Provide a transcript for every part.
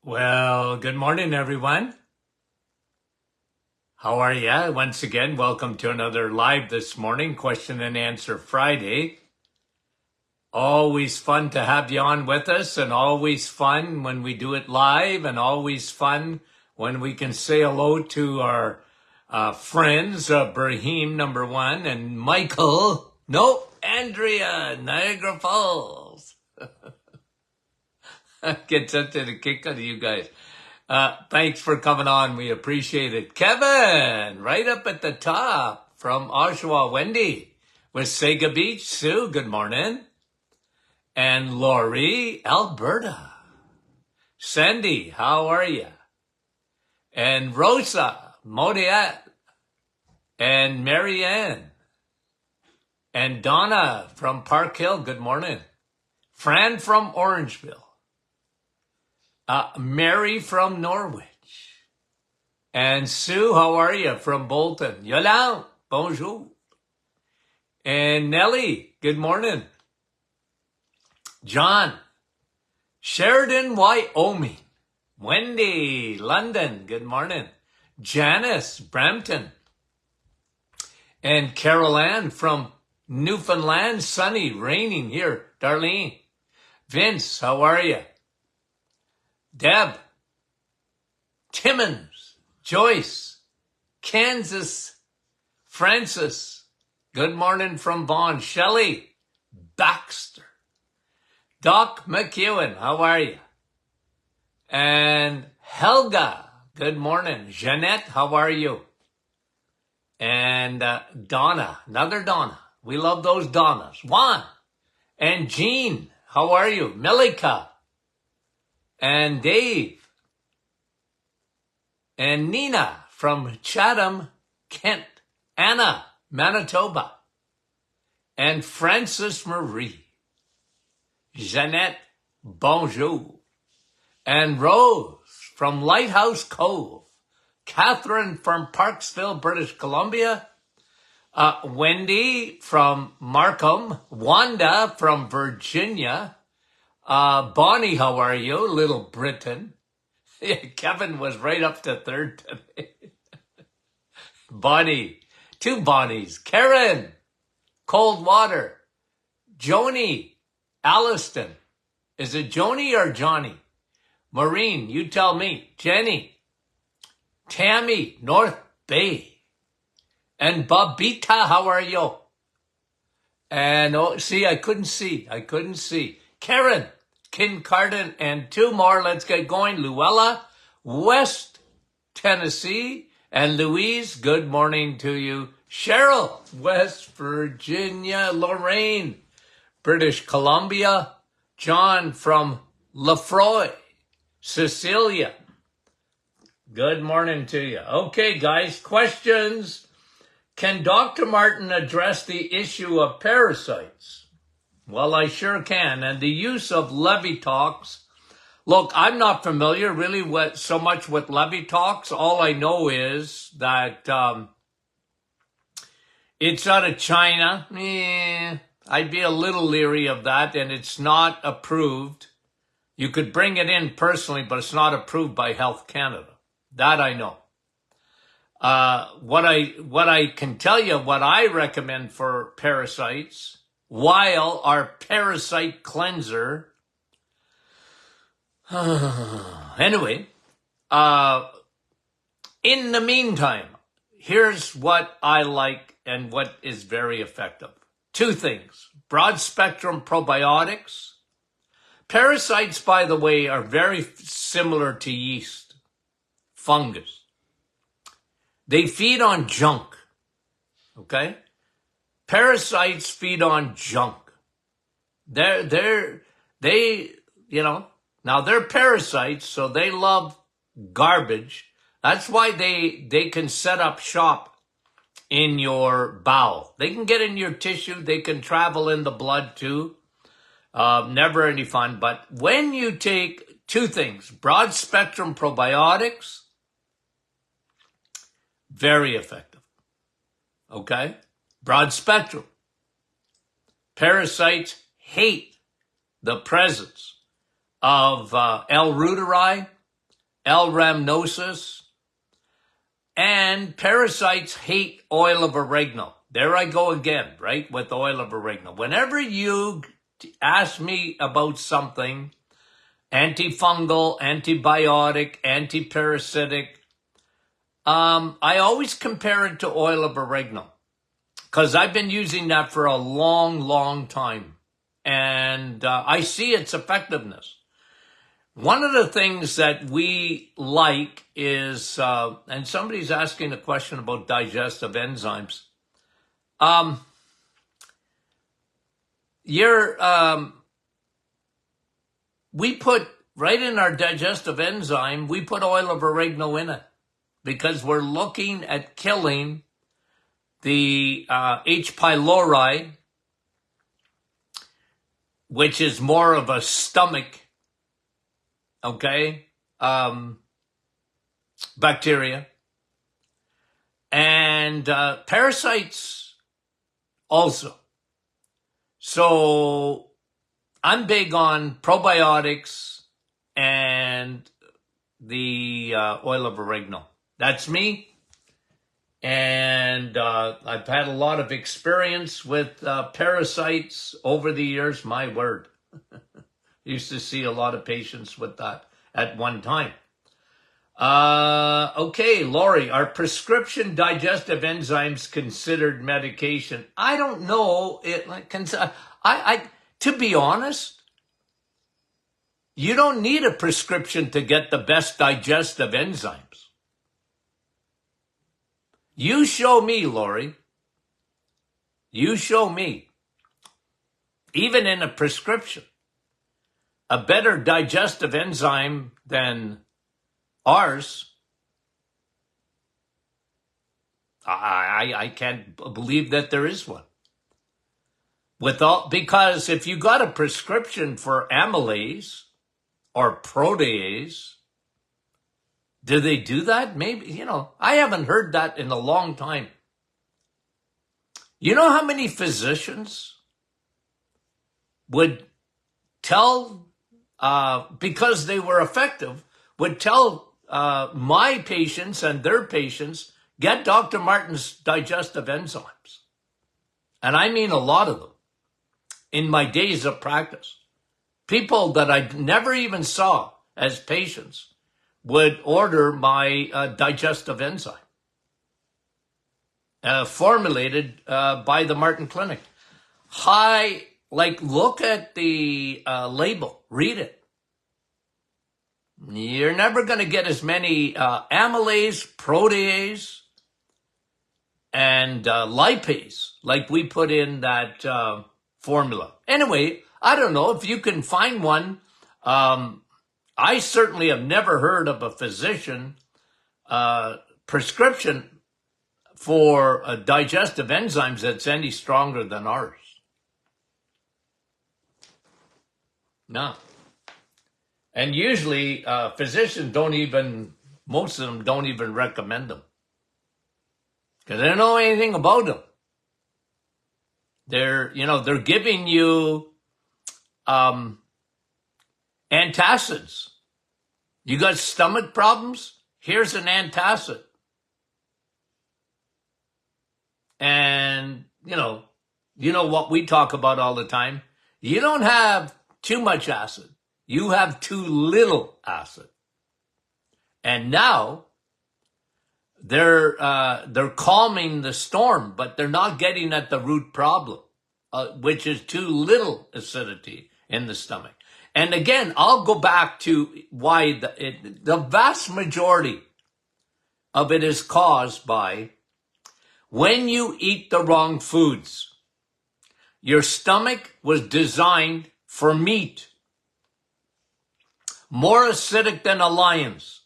Well, good morning, everyone. How are ya? Once again, welcome to another live this morning, question and answer Friday. Always fun to have you on with us, and always fun when we do it live, and always fun when we can say hello to our friends, Brahim, number one, and Michael, Andrea, Niagara Falls. Get such a kick out of you guys. Thanks for coming on. We appreciate it. Kevin, right up at the top from Oshawa. Wendy with Sega Beach. Sue, good morning. And Lori, Alberta. Sandy, how are you? And Rosa, Modiat. And Marianne. And Donna from Park Hill, good morning. Fran from Orangeville. Mary from Norwich. And Sue, how are you, from Bolton? Yolande, bonjour. And Nellie, good morning. John, Sheridan, Wyoming. Wendy, London, good morning. Janice, Brampton. And Carol Ann from Newfoundland, sunny, raining here. Darlene. Vince, how are you? Deb, Timmons, Joyce, Kansas, Francis, good morning from Vaughan, Shelley, Baxter, Doc McEwen, how are you? And Helga, good morning. Jeanette, how are you? And Donna, another Donna. We love those Donnas. Juan and Jean, how are you? Melika. And Dave, and Nina from Chatham, Kent, Anna, Manitoba, and Frances Marie, Jeanette, bonjour, and Rose from Lighthouse Cove, Catherine from Parksville, British Columbia, Wendy from Markham, Wanda from Virginia, Bonnie, how are you? Little Britain. Kevin was right up to third today. Bonnie, two Bonnies. Karen, Coldwater. Joni, Alliston. Is it Joni or Johnny? Maureen, you tell me. Jenny, Tammy, North Bay. And Babita, how are you? And I couldn't see. Karen, Kincardine, and two more. Let's get going. Luella, West Tennessee, and Louise, good morning to you. Cheryl, West Virginia. Lorraine, British Columbia. John from Lefroy. Cecilia, good morning to you. Okay, guys, questions. Can Dr. Martin address the issue of parasites? Well, I sure can. And the use of Levitox. Look, I'm not familiar really so much with Levitox. All I know is that it's out of China. I'd be a little leery of that, and it's not approved. You could bring it in personally, but it's not approved by Health Canada. That I know. What I can tell you, what I recommend for parasites, while our parasite cleanser, anyway, in the meantime, here's what I like and what is very effective. Two things: broad spectrum probiotics. Parasites, by the way, are very similar to yeast, fungus. They feed on junk, okay? Parasites feed on junk. Now they're parasites, so they love garbage. That's why they can set up shop in your bowel. They can get in your tissue. They can travel in the blood too. Never any fun. But when you take two things, broad spectrum probiotics, very effective. Okay? Broad spectrum. Parasites hate the presence of L. reuteri, L-rhamnosus, and parasites hate oil of oregano. There I go again, right, with oil of oregano. Whenever you ask me about something, antifungal, antibiotic, antiparasitic, I always compare it to oil of oregano because I've been using that for a long, long time. And I see its effectiveness. One of the things that we like is, and somebody's asking a question about digestive enzymes. We put, right in our digestive enzyme, we put oil of oregano in it because we're looking at killing the H. pylori, which is more of a stomach, bacteria, and parasites also. So I'm big on probiotics and the oil of oregano. That's me. And I've had a lot of experience with parasites over the years, my word. Used to see a lot of patients with that at one time. Okay, Lori, are prescription digestive enzymes considered medication? I don't know. To be honest, you don't need a prescription to get the best digestive enzymes. You show me, Lori. You show me. Even in a prescription, a better digestive enzyme than ours. I can't believe that there is one. Because if you got a prescription for amylase or protease, do they do that? Maybe, I haven't heard that in a long time. You know how many physicians would tell, because they were effective, would tell my patients and their patients, get Dr. Martin's digestive enzymes. And I mean a lot of them in my days of practice. People that I never even saw as patients would order my digestive enzyme formulated by the Martin Clinic. Look at the label, read it. You're never going to get as many amylase, protease, and lipase like we put in that formula. Anyway, I don't know if you can find one. I certainly have never heard of a physician prescription for digestive enzymes that's any stronger than ours. No. And usually physicians most of them don't even recommend them because they don't know anything about them. They're giving you antacids. You got stomach problems? Here's an antacid. And, you know what we talk about all the time. You don't have too much acid. You have too little acid. And now they're calming the storm, but they're not getting at the root problem, which is too little acidity in the stomach. And again, I'll go back to why the vast majority of it is caused by when you eat the wrong foods. Your stomach was designed for meat, more acidic than a lion's.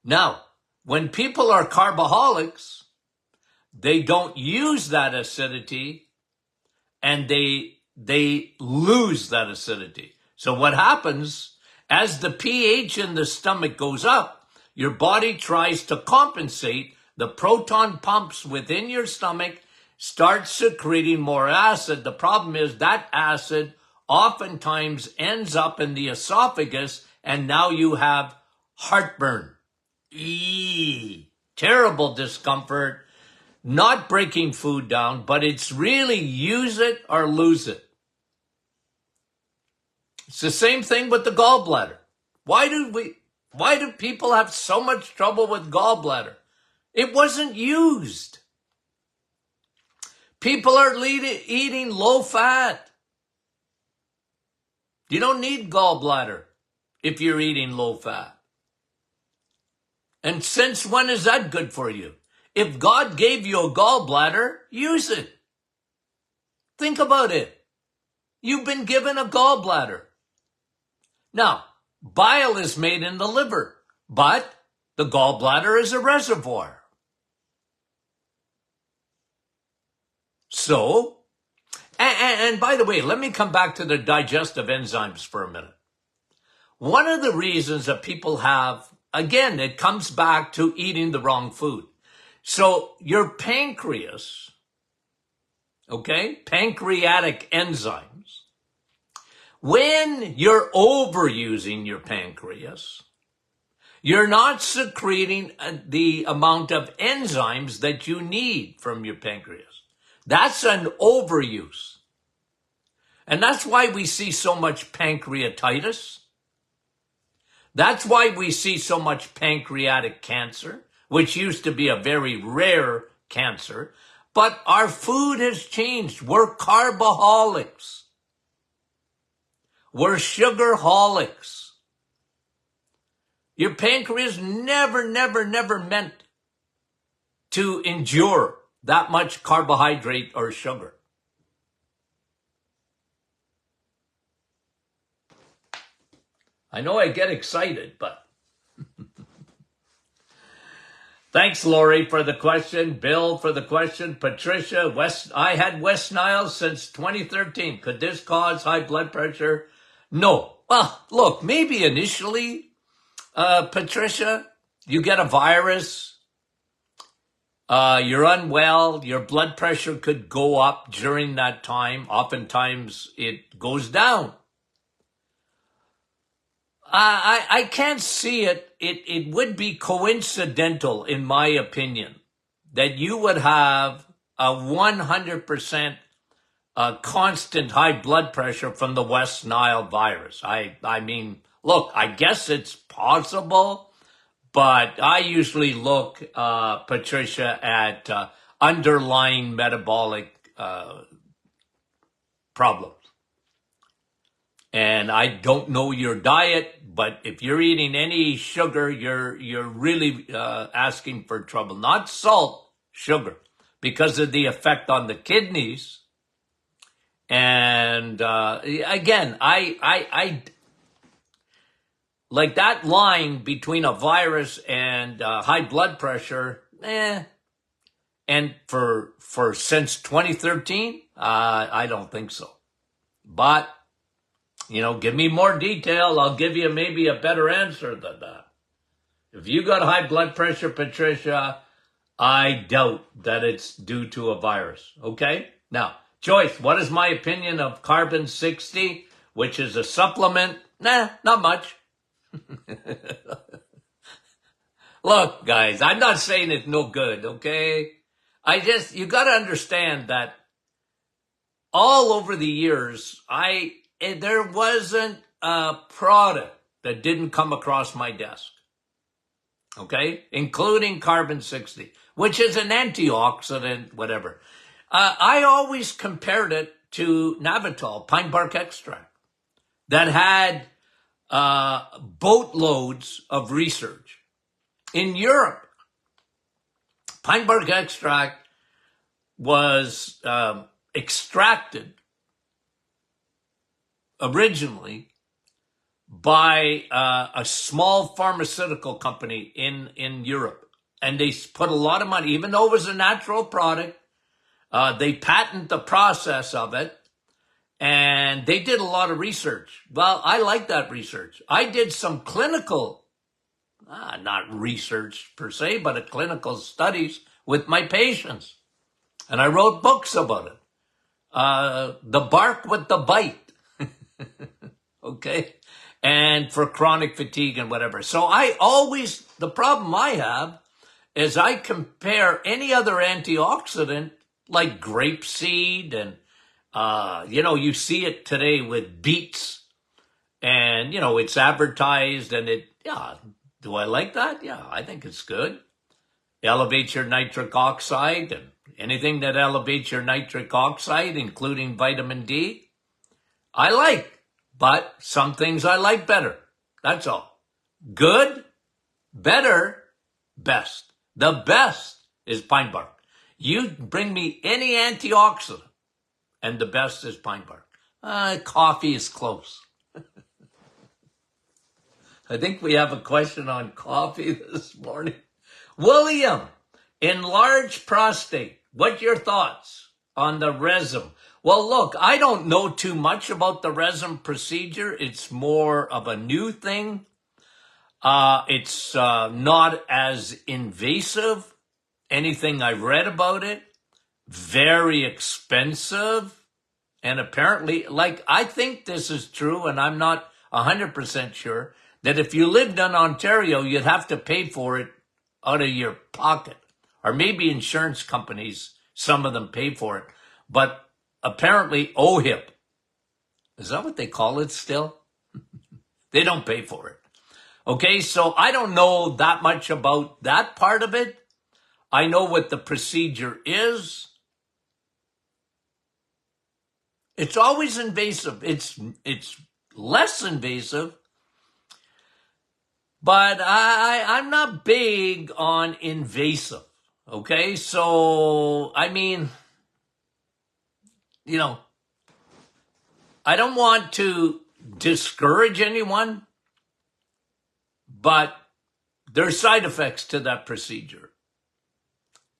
Now, when people are carboholics, they don't use that acidity and they lose that acidity. So what happens, as the pH in the stomach goes up, your body tries to compensate. The proton pumps within your stomach start secreting more acid. The problem is that acid oftentimes ends up in the esophagus, and now you have heartburn, terrible discomfort, not breaking food down, but it's really use it or lose it. It's the same thing with the gallbladder. Why do people have so much trouble with gallbladder? It wasn't used. People are eating low fat. You don't need gallbladder if you're eating low fat. And since when is that good for you? If God gave you a gallbladder, use it. Think about it. You've been given a gallbladder. Now, bile is made in the liver, but the gallbladder is a reservoir. So, and by the way, let me come back to the digestive enzymes for a minute. One of the reasons that people have, again, it comes back to eating the wrong food. So your pancreas, okay, pancreatic enzymes, when you're overusing your pancreas, you're not secreting the amount of enzymes that you need from your pancreas. That's an overuse. And that's why we see so much pancreatitis. That's why we see so much pancreatic cancer, which used to be a very rare cancer. But our food has changed. We're carboholics. We're sugarholics. Your pancreas never meant to endure that much carbohydrate or sugar. I know I get excited, but thanks, Lori, for the question. Bill for the question. Patricia, I had West Nile since 2013. Could this cause high blood pressure? No. Well, look, maybe initially, Patricia, you get a virus, you're unwell, your blood pressure could go up during that time. Oftentimes it goes down. I can't see it. It would be coincidental, in my opinion, that you would have a 100% constant high blood pressure from the West Nile virus. I mean, look, I guess it's possible, but I usually look, Patricia, at underlying metabolic problems. And I don't know your diet, but if you're eating any sugar, you're really asking for trouble. Not salt, sugar, because of the effect on the kidneys. And again, I like that line between a virus and high blood pressure. And for since 2013, I don't think so. But give me more detail. I'll give you maybe a better answer than that. If you got high blood pressure, Patricia, I doubt that it's due to a virus. Okay? Now, Joyce, what is my opinion of Carbon 60, which is a supplement? Nah, not much. Look, guys, I'm not saying it's no good, okay? You got to understand that all over the years, there wasn't a product that didn't come across my desk, okay? Including Carbon 60, which is an antioxidant, whatever. I always compared it to Navitol, pine bark extract, that had boatloads of research. In Europe, pine bark extract was extracted originally by a small pharmaceutical company in Europe. And they put a lot of money, even though it was a natural product, they patent the process of it, and they did a lot of research. Well, I like that research. I did some clinical, not research per se, but a clinical studies with my patients. And I wrote books about it. The bark with the bite. Okay? and for chronic fatigue and whatever. So the problem I have is I compare any other antioxidant like grapeseed and, you see it today with beets and, it's advertised and do I like that? Yeah, I think it's good. Elevates your nitric oxide and anything that elevates your nitric oxide, including vitamin D, I like, but some things I like better. That's all. Good, better, best. The best is pine bark. You bring me any antioxidant, and the best is pine bark. Coffee is close. I think we have a question on coffee this morning. William, enlarged prostate. What's your thoughts on the RESM? Well, look, I don't know too much about the RESM procedure. It's more of a new thing. It's not as invasive. Anything I've read about it, very expensive. And apparently, I think this is true, and I'm not 100% sure, that if you lived in Ontario, you'd have to pay for it out of your pocket. Or maybe insurance companies, some of them pay for it. But apparently OHIP, is that what they call it still? They don't pay for it. Okay, so I don't know that much about that part of it. I know what the procedure is. It's always invasive. It's less invasive. But I'm not big on invasive. Okay, so, I don't want to discourage anyone, but there's side effects to that procedure.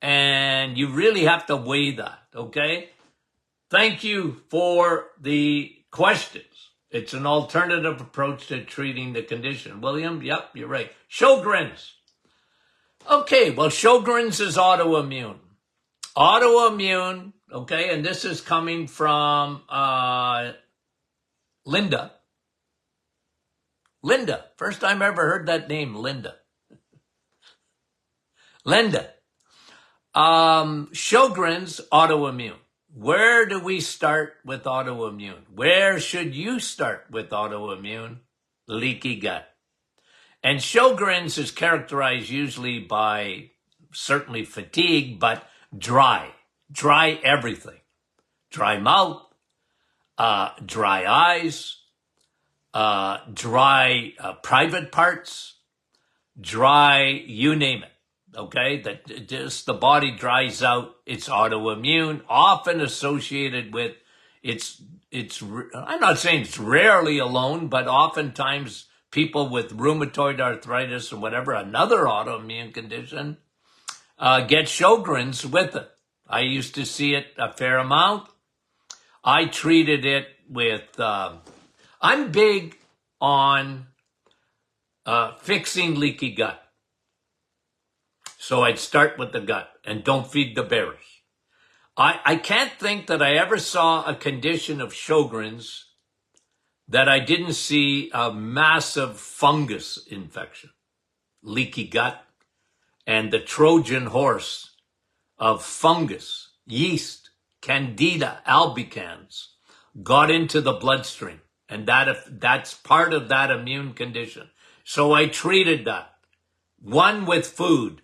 And you really have to weigh that, okay? Thank you for the questions. It's an alternative approach to treating the condition. William, yep, you're right. Sjogren's. Okay, well, Sjogren's is autoimmune. Autoimmune, okay, and this is coming from Linda. Linda, first time I ever heard that name, Linda. Linda. Sjogren's, autoimmune. Where do we start with autoimmune? Where should you start with autoimmune? Leaky gut. And Sjogren's is characterized usually by certainly fatigue, but dry everything. Dry mouth, dry eyes, dry private parts, dry, you name it. Okay, that just the body dries out. It's autoimmune, often associated with I'm not saying it's rarely alone, but oftentimes people with rheumatoid arthritis or whatever, another autoimmune condition, get Sjogren's with it. I used to see it a fair amount. I treated it with, I'm big on fixing leaky gut. So I'd start with the gut and don't feed the bears. I can't think that I ever saw a condition of Sjogren's that I didn't see a massive fungus infection, leaky gut, and the Trojan horse of fungus, yeast, candida albicans got into the bloodstream. And that's part of that immune condition. So I treated that. One with food.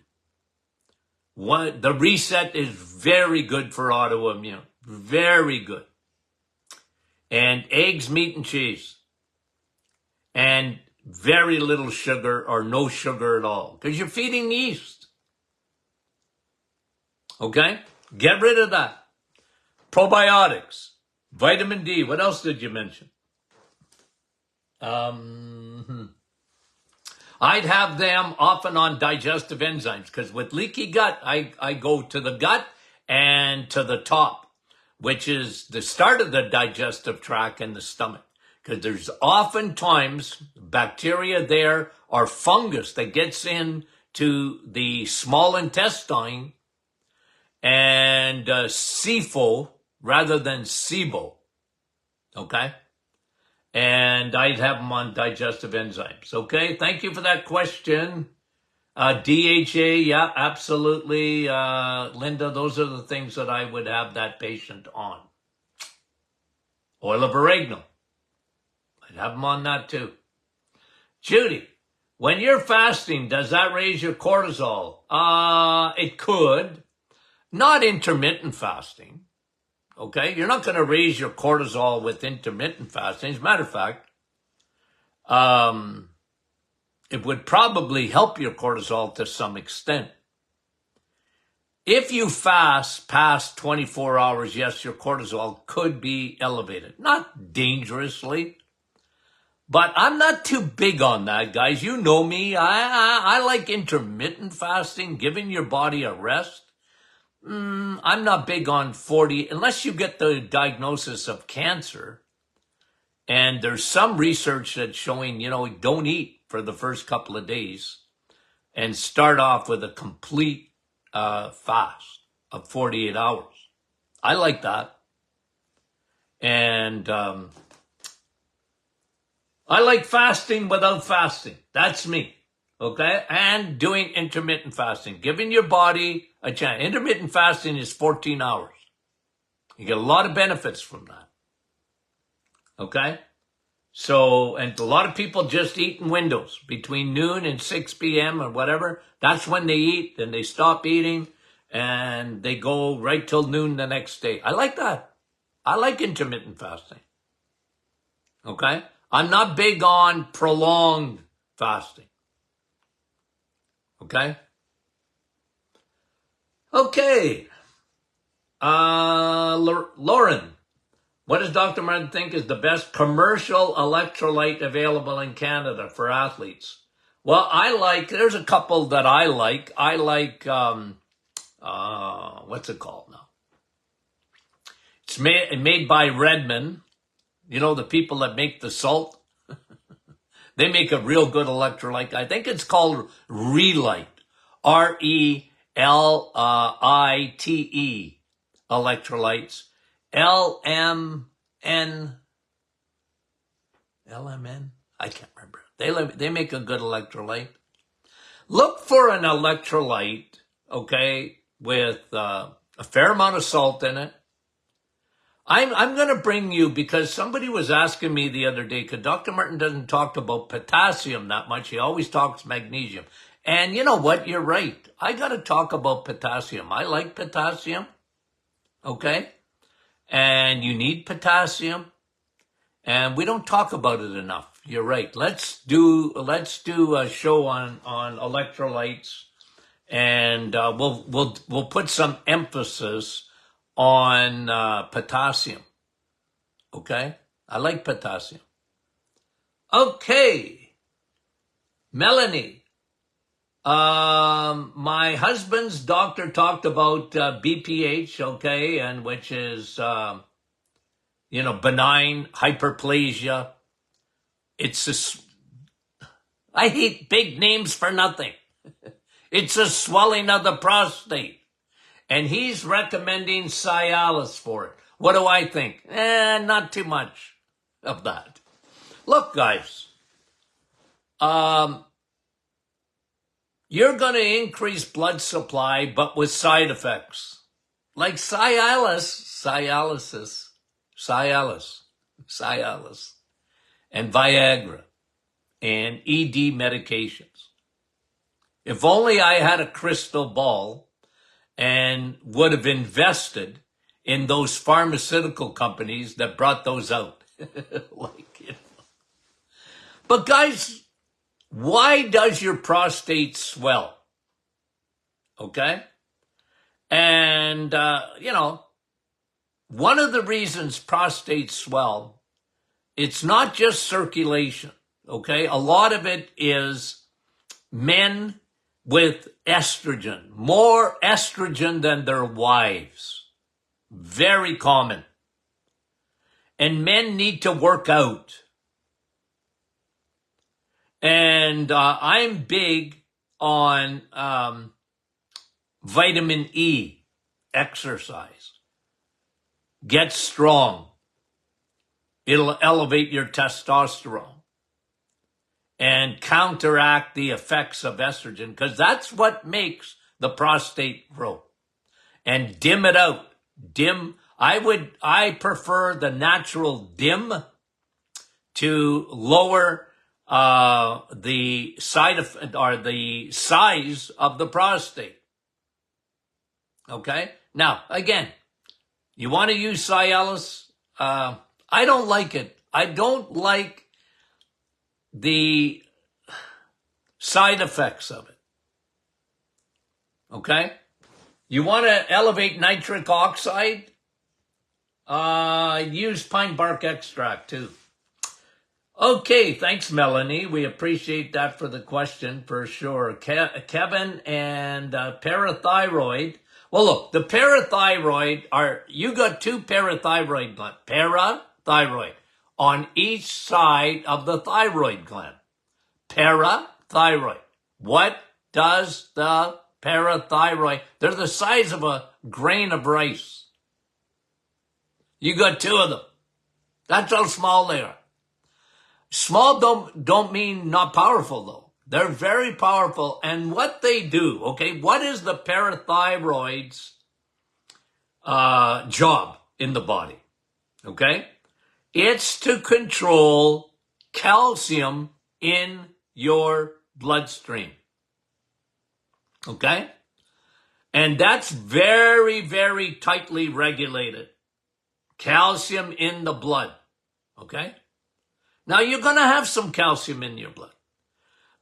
The reset is very good for autoimmune. Very good. And eggs, meat, and cheese. And very little sugar or no sugar at all. Because you're feeding yeast. Okay? Get rid of that. Probiotics. Vitamin D. What else did you mention? I'd have them often on digestive enzymes because with leaky gut, I go to the gut and to the top, which is the start of the digestive tract and the stomach. Because there's oftentimes bacteria there or fungus that gets into the small intestine and SIFO rather than SIBO. Okay? and I'd have them on digestive enzymes. Okay, thank you for that question. DHA, yeah, absolutely. Linda, those are the things that I would have that patient on. Oil of oregano, I'd have them on that too. Judy, when you're fasting, does that raise your cortisol? It could. Not intermittent fasting. Okay, you're not going to raise your cortisol with intermittent fasting. As a matter of fact, it would probably help your cortisol to some extent. If you fast past 24 hours, yes, your cortisol could be elevated. Not dangerously, but I'm not too big on that, guys. You know me. I like intermittent fasting, giving your body a rest. I'm not big on 40, unless you get the diagnosis of cancer. And there's some research that's showing, don't eat for the first couple of days and start off with a complete fast of 48 hours. I like that. And I like fasting without fasting. That's me. Okay? And doing intermittent fasting. Giving your body a chance. Intermittent fasting is 14 hours. You get a lot of benefits from that. Okay? So, and a lot of people just eat in windows between noon and 6 p.m. or whatever. That's when they eat, then they stop eating, and they go right till noon the next day. I like that. I like intermittent fasting. Okay? I'm not big on prolonged fasting. Okay? Okay. Lauren, what does Dr. Martin think is the best commercial electrolyte available in Canada for athletes? Well, there's a couple that I like. I like, what's it called now? It's made by Redmond. You know, the people that make the salt. They make a real good electrolyte. I think it's called Relite. Relite electrolytes. LMN. I can't remember. They make a good electrolyte. Look for an electrolyte, okay, with a fair amount of salt in it. I'm going to bring you, because somebody was asking me the other day, because Dr. Martin doesn't talk about potassium that much. He always talks magnesium. And you know what? You're right. I got to talk about potassium. I like potassium. Okay? And you need potassium. And we don't talk about it enough. You're right. Let's do a show on electrolytes, and we'll put some emphasis on potassium. Okay? I like potassium. Okay. Melanie. My husband's doctor talked about BPH, okay, and which is benign hyperplasia. I hate big names for nothing. It's a swelling of the prostate. And he's recommending Cialis for it. What do I think? Not too much of that. Look, guys, you're going to increase blood supply, but with side effects. Like Cialis, and Viagra, and ED medications. If only I had a crystal ball and would have invested in those pharmaceutical companies that brought those out. But guys, why does your prostate swell? Okay? And, one of the reasons prostates swell, it's not just circulation, okay? A lot of it is men with estrogen, more estrogen than their wives. Very common. And men need to work out. And I'm big on vitamin E, exercise. Get strong. It'll elevate your testosterone and counteract the effects of estrogen, because that's what makes the prostate grow. And dim it out. I prefer the natural dim to lower the the size of the prostate. Okay? Now, again, you want to use Cialis? I don't like it. I don't like the side effects of it. Okay? You want to elevate nitric oxide? Use pine bark extract too. Okay, thanks, Melanie. We appreciate that for the question for sure. Kevin and parathyroid. Well, look, the parathyroid you got two parathyroid glands. Parathyroid on each side of the thyroid gland. Parathyroid. What does the parathyroid? They're the size of a grain of rice. You got two of them. That's how small they are. Small don't mean not powerful, though. They're very powerful. And what they do, okay, what is the parathyroid's job in the body? Okay? It's to control calcium in your bloodstream. Okay? And that's very, very tightly regulated. Calcium in the blood. Okay? Now, you're going to have some calcium in your blood.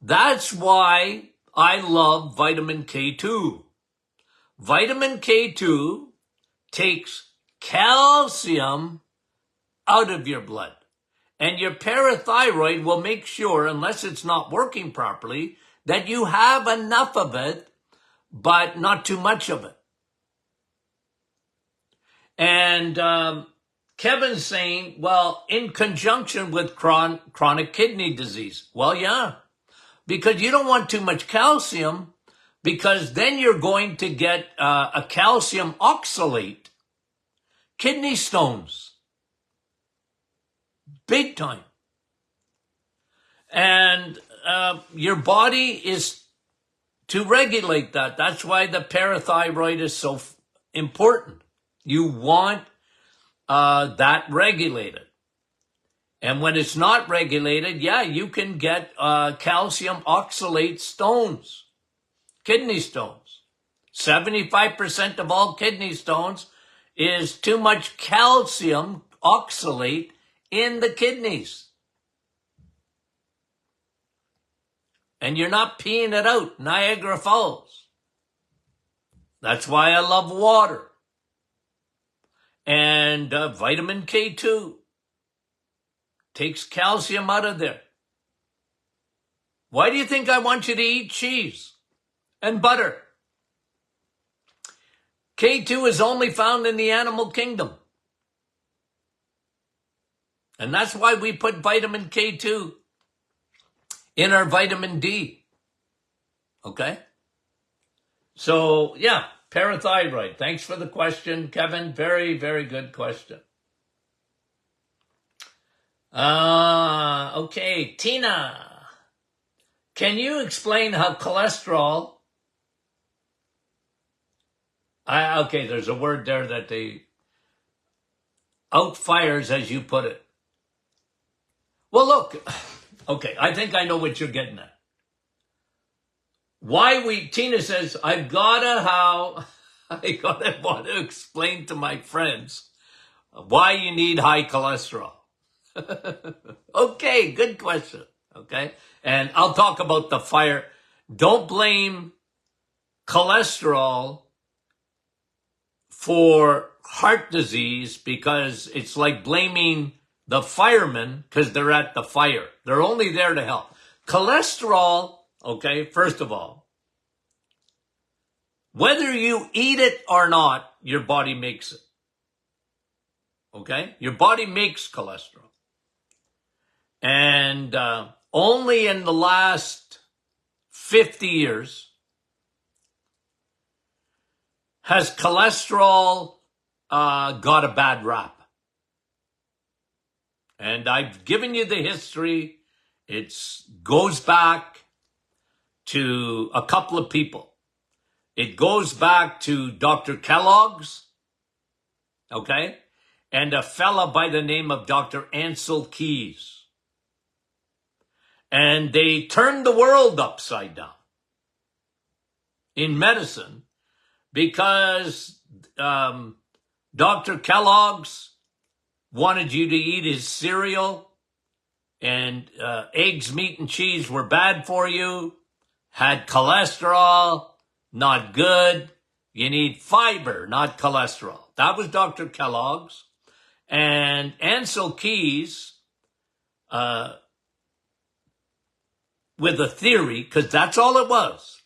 That's why I love vitamin K2. Vitamin K2 takes calcium out of your blood. And your parathyroid will make sure, unless it's not working properly, that you have enough of it, but not too much of it. And Kevin's saying, well, in conjunction with chronic kidney disease. Well, yeah, because you don't want too much calcium, because then you're going to get a calcium oxalate, kidney stones, big time. And your body is to regulate that. That's why the parathyroid is so important. You want that regulated. And when it's not regulated, yeah, you can get calcium oxalate stones, kidney stones. 75% of all kidney stones is too much calcium oxalate in the kidneys. And you're not peeing it out, Niagara Falls. That's why I love water. And vitamin K2 takes calcium out of there. Why do you think I want you to eat cheese and butter? K2 is only found in the animal kingdom. And that's why we put vitamin K2 in our vitamin D. Okay? So, yeah, parathyroid. Thanks for the question, Kevin. Very, very good question. Okay, Tina. Can you explain how cholesterol... okay, there's a word there that they... outfires, as you put it. Well, look... Okay, I think I know what you're getting at. Tina says, I gotta want to explain to my friends why you need high cholesterol. Okay, good question. Okay, and I'll talk about the fire. Don't blame cholesterol for heart disease, because it's like blaming the firemen because they're at the fire. They're only there to help. Cholesterol, okay, first of all, whether you eat it or not, your body makes it. Okay? Your body makes cholesterol. And only in the last 50 years has cholesterol got a bad rap. And I've given you the history. It goes back to a couple of people. It goes back to Dr. Kellogg's, okay, and a fella by the name of Dr. Ancel Keys. And they turned the world upside down in medicine because Dr. Kellogg's wanted you to eat his cereal, and eggs, meat, and cheese were bad for you, had cholesterol, not good. You need fiber, not cholesterol. That was Dr. Kellogg's. And Ancel Keys, with a theory, because that's all it was,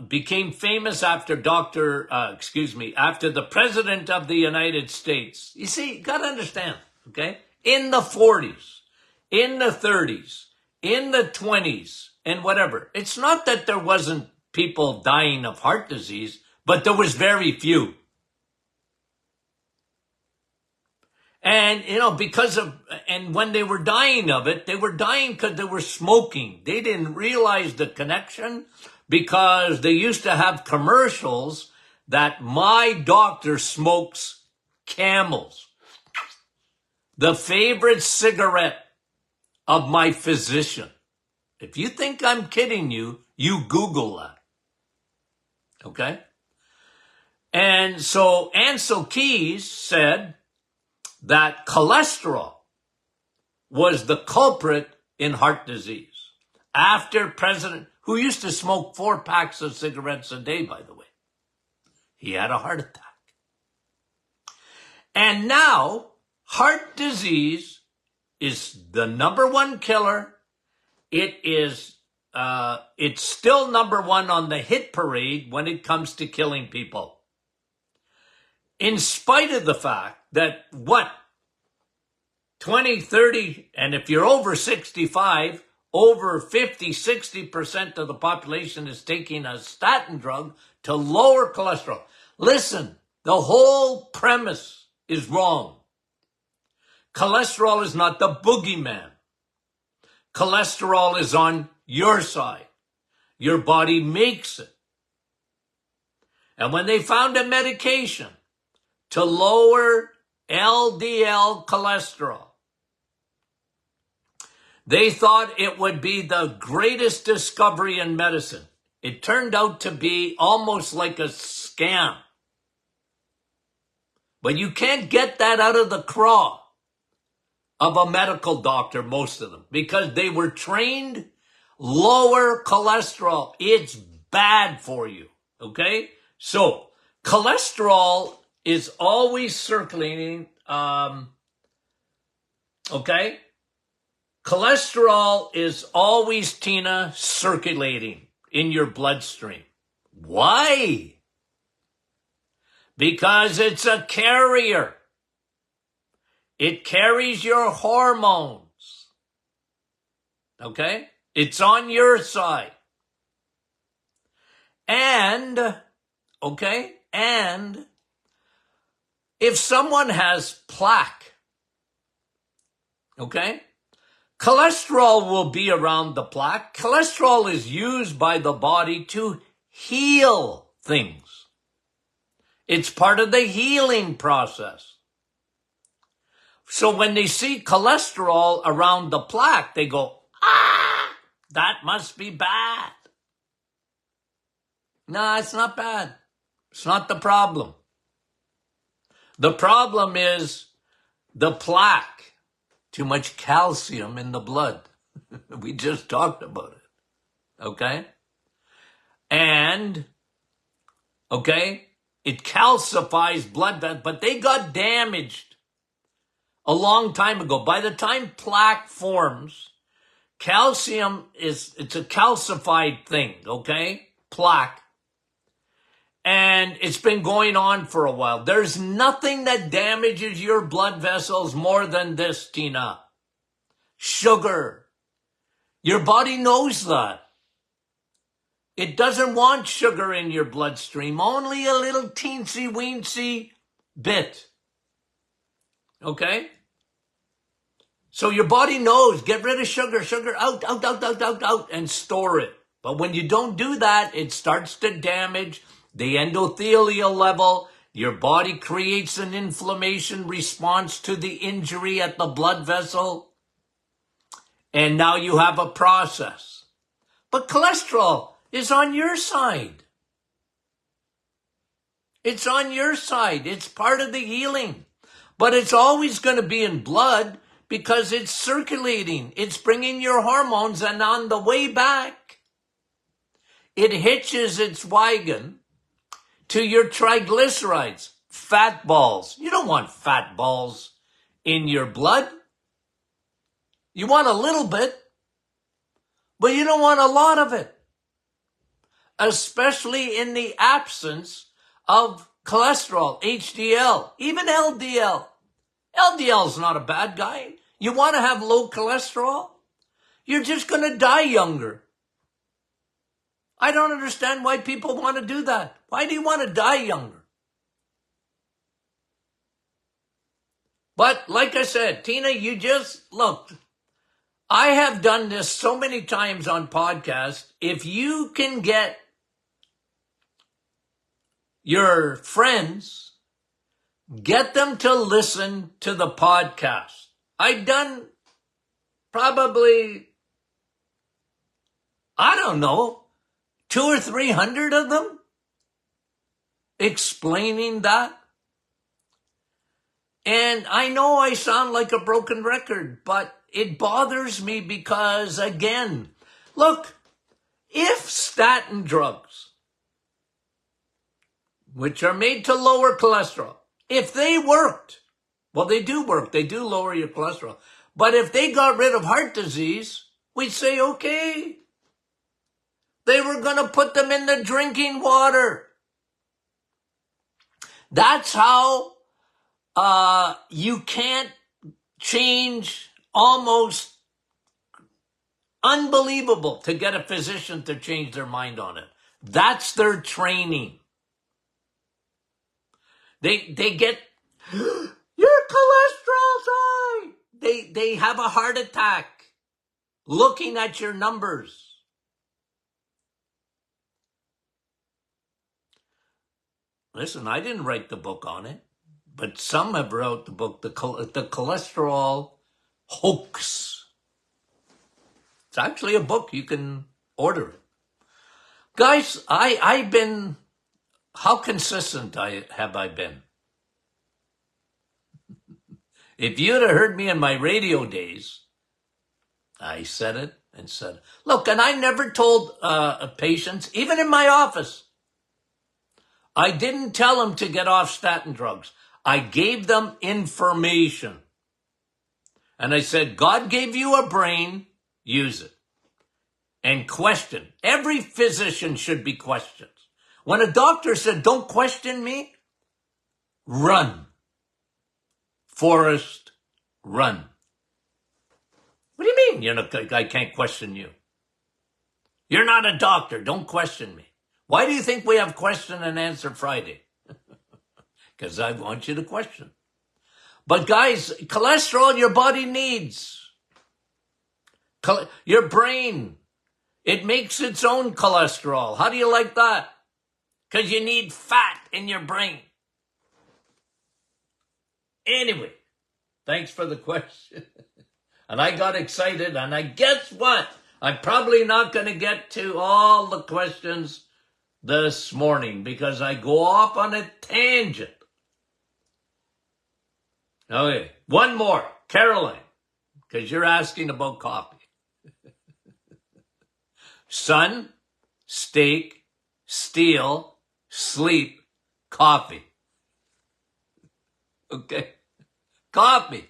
became famous after after the President of the United States. You see, you got to understand, okay? In the 40s, in the 30s, in the 20s, and whatever. It's not that there wasn't people dying of heart disease, but there was very few. And, and when they were dying of it, they were dying because they were smoking. They didn't realize the connection because they used to have commercials that my doctor smokes Camels, the favorite cigarette of my physician. If you think I'm kidding you, you Google that. Okay? And so Ancel Keys said that cholesterol was the culprit in heart disease. After President, who used to smoke 4 packs of cigarettes a day, by the way, he had a heart attack. And now, heart disease is the #1 killer. It's still #1 on the hit parade when it comes to killing people. In spite of the fact that 20, 30, and if you're over 65, over 50, 60% of the population is taking a statin drug to lower cholesterol. Listen, the whole premise is wrong. Cholesterol is not the boogeyman. Cholesterol is on your side. Your body makes it. And when they found a medication to lower LDL cholesterol, they thought it would be the greatest discovery in medicine. It turned out to be almost like a scam. But you can't get that out of the craw of a medical doctor, most of them, because they were trained lower cholesterol. It's bad for you, okay? So cholesterol is always circulating, okay? Cholesterol is always, Tina, circulating in your bloodstream. Why? Because it's a carrier. It carries your hormones. Okay? It's on your side. And, okay? And if someone has plaque, okay? Cholesterol will be around the plaque. Cholesterol is used by the body to heal things. It's part of the healing process. So when they see cholesterol around the plaque, they go, that must be bad. No, it's not bad. It's not the problem. The problem is the plaque. Too much calcium in the blood. We just talked about it. Okay? And, okay, it calcifies blood, but they got damaged a long time ago. By the time plaque forms, calcium it's a calcified thing, okay? Plaque. And it's been going on for a while. There's nothing that damages your blood vessels more than this, Tina. Sugar. Your body knows that. It doesn't want sugar in your bloodstream, only a little teensy-weensy bit. Okay? So your body knows, get rid of sugar, out, and store it. But when you don't do that, it starts to damage the endothelial level. Your body creates an inflammation response to the injury at the blood vessel. And now you have a process. But cholesterol is on your side. It's on your side. It's part of the healing. But it's always going to be in blood because it's circulating. It's bringing your hormones, and on the way back, it hitches its wagon to your triglycerides, fat balls. You don't want fat balls in your blood. You want a little bit, but you don't want a lot of it, especially in the absence of cholesterol, HDL, even LDL. LDL is not a bad guy. You want to have low cholesterol? You're just going to die younger. I don't understand why people want to do that. Why do you want to die younger? But like I said, Tina, you just look. I have done this so many times on podcasts. If you can get your friends, get them to listen to the podcast. I've done probably, I don't know, 200 or 300 of them explaining that. And I know I sound like a broken record, but it bothers me because, again, look, if statin drugs, which are made to lower cholesterol, if they worked, well, they do work, they do lower your cholesterol, but if they got rid of heart disease, we'd say, okay, they were going to put them in the drinking water. That's how you can't change, almost unbelievable to get a physician to change their mind on it. That's their training. They get, your cholesterol's high. They have a heart attack looking at your numbers. Listen, I didn't write the book on it, but some have wrote the book, The Cholesterol Hoax. It's actually a book. You can order it. Guys, I've been, how consistent have I been? If you'd have heard me in my radio days, I said it and said, look, and I never told patients, even in my office, I didn't tell them to get off statin drugs. I gave them information. And I said, God gave you a brain, use it. And question. Every physician should be questioned. When a doctor said, don't question me, run. Forrest, run. What do you mean? I can't question you. You're not a doctor. Don't question me. Why do you think we have Question and Answer Friday? Because I want you to question. But guys, cholesterol your body needs. Your brain, it makes its own cholesterol. How do you like that? Because you need fat in your brain. Anyway, thanks for the question. And I got excited, and I guess what? I'm probably not going to get to all the questions this morning because I go off on a tangent. Okay, one more. Caroline, because you're asking about coffee. Sun, steak, steel, sleep, coffee. Okay, coffee.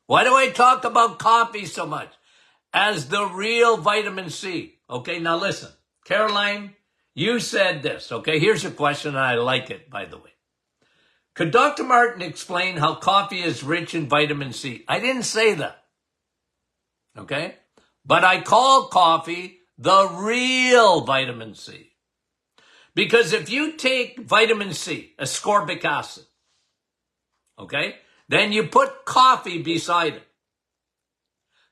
Why do I talk about coffee so much? As the real vitamin C. Okay, now listen. Caroline, you said this. Okay, here's a question, and I like it, by the way. Could Dr. Martin explain how coffee is rich in vitamin C? I didn't say that. Okay? But I call coffee the real vitamin C. Because if you take vitamin C, ascorbic acid, okay, then you put coffee beside it.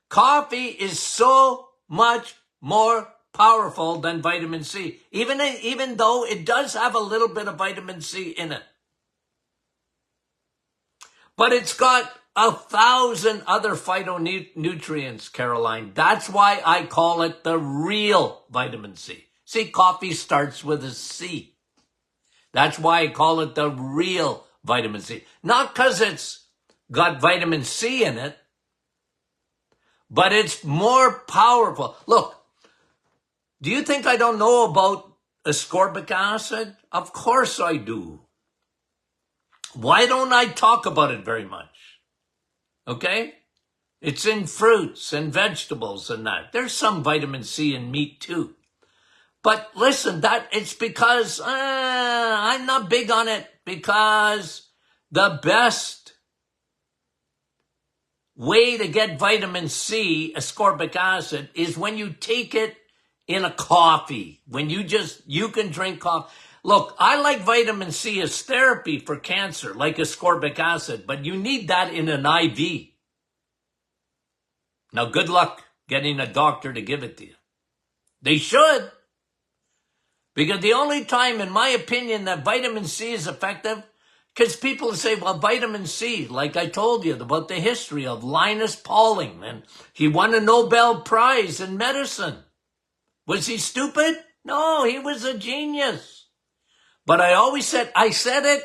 Coffee is so much more powerful than vitamin C, even though it does have a little bit of vitamin C in it. But it's got 1,000 other phytonutrients, Caroline. That's why I call it the real vitamin C. See, coffee starts with a C. That's why I call it the real vitamin C. Not because it's got vitamin C in it, but it's more powerful. Look, do you think I don't know about ascorbic acid? Of course I do. Why don't I talk about it very much? Okay? It's in fruits and vegetables and that. There's some vitamin C in meat too. But listen, it's because I'm not big on it, because the best way to get vitamin C, ascorbic acid, is when you take it in a coffee. When you can drink coffee. Look, I like vitamin C as therapy for cancer, like ascorbic acid, but you need that in an IV. Now, good luck getting a doctor to give it to you. They should. Because the only time, in my opinion, that vitamin C is effective, because people say, well, vitamin C, like I told you about the history of Linus Pauling, and he won a Nobel Prize in medicine. Was he stupid? No, he was a genius. But I said it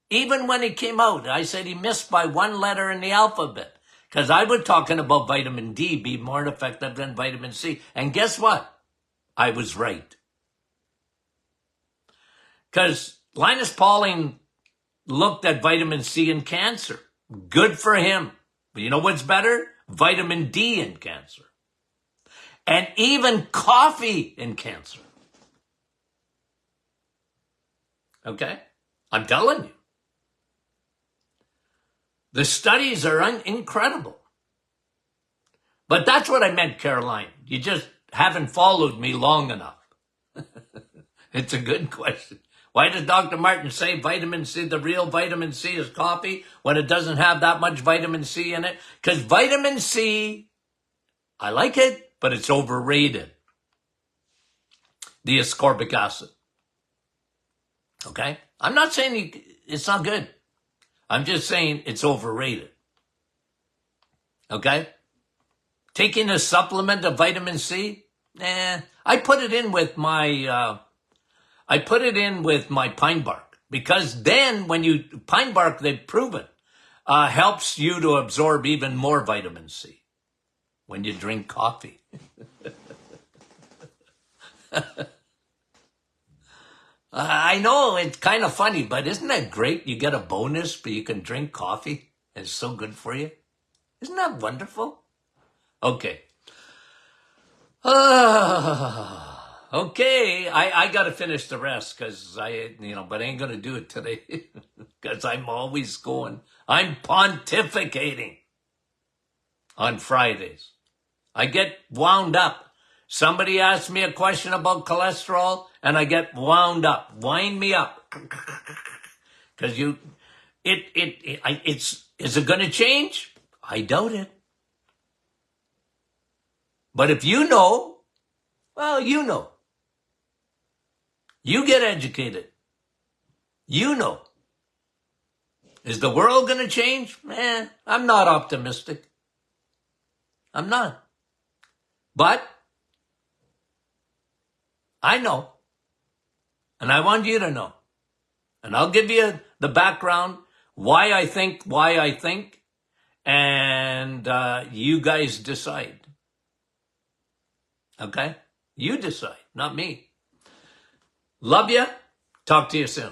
even when he came out. I said he missed by one letter in the alphabet, because I was talking about vitamin D being more effective than vitamin C. And guess what? I was right. Because Linus Pauling looked at vitamin C in cancer. Good for him. But you know what's better? Vitamin D in cancer. And even coffee in cancer. Okay? I'm telling you. The studies are incredible. But that's what I meant, Caroline. You just haven't followed me long enough. It's a good question. Why does Dr. Martin say vitamin C, the real vitamin C is coffee, when it doesn't have that much vitamin C in it? Because vitamin C, I like it, but it's overrated. The ascorbic acid. Okay? I'm not saying it's not good. I'm just saying it's overrated. Okay? Taking a supplement of vitamin C, I put it in with my pine bark, because then pine bark, they've proven, helps you to absorb even more vitamin C when you drink coffee. I know it's kind of funny, but isn't that great? You get a bonus, but you can drink coffee. It's so good for you. Isn't that wonderful? Okay. Okay, I got to finish the rest, because but I ain't going to do it today, because I'm always I'm pontificating on Fridays. I get wound up. Somebody asks me a question about cholesterol, and I get wound up. Wind me up. Because is it going to change? I doubt it. But if you know, well, you know. You get educated. You know. Is the world going to change? I'm not optimistic. I'm not. But I know. And I want you to know. And I'll give you the background, why I think, and you guys decide. Okay? You decide, not me. Love you. Talk to you soon.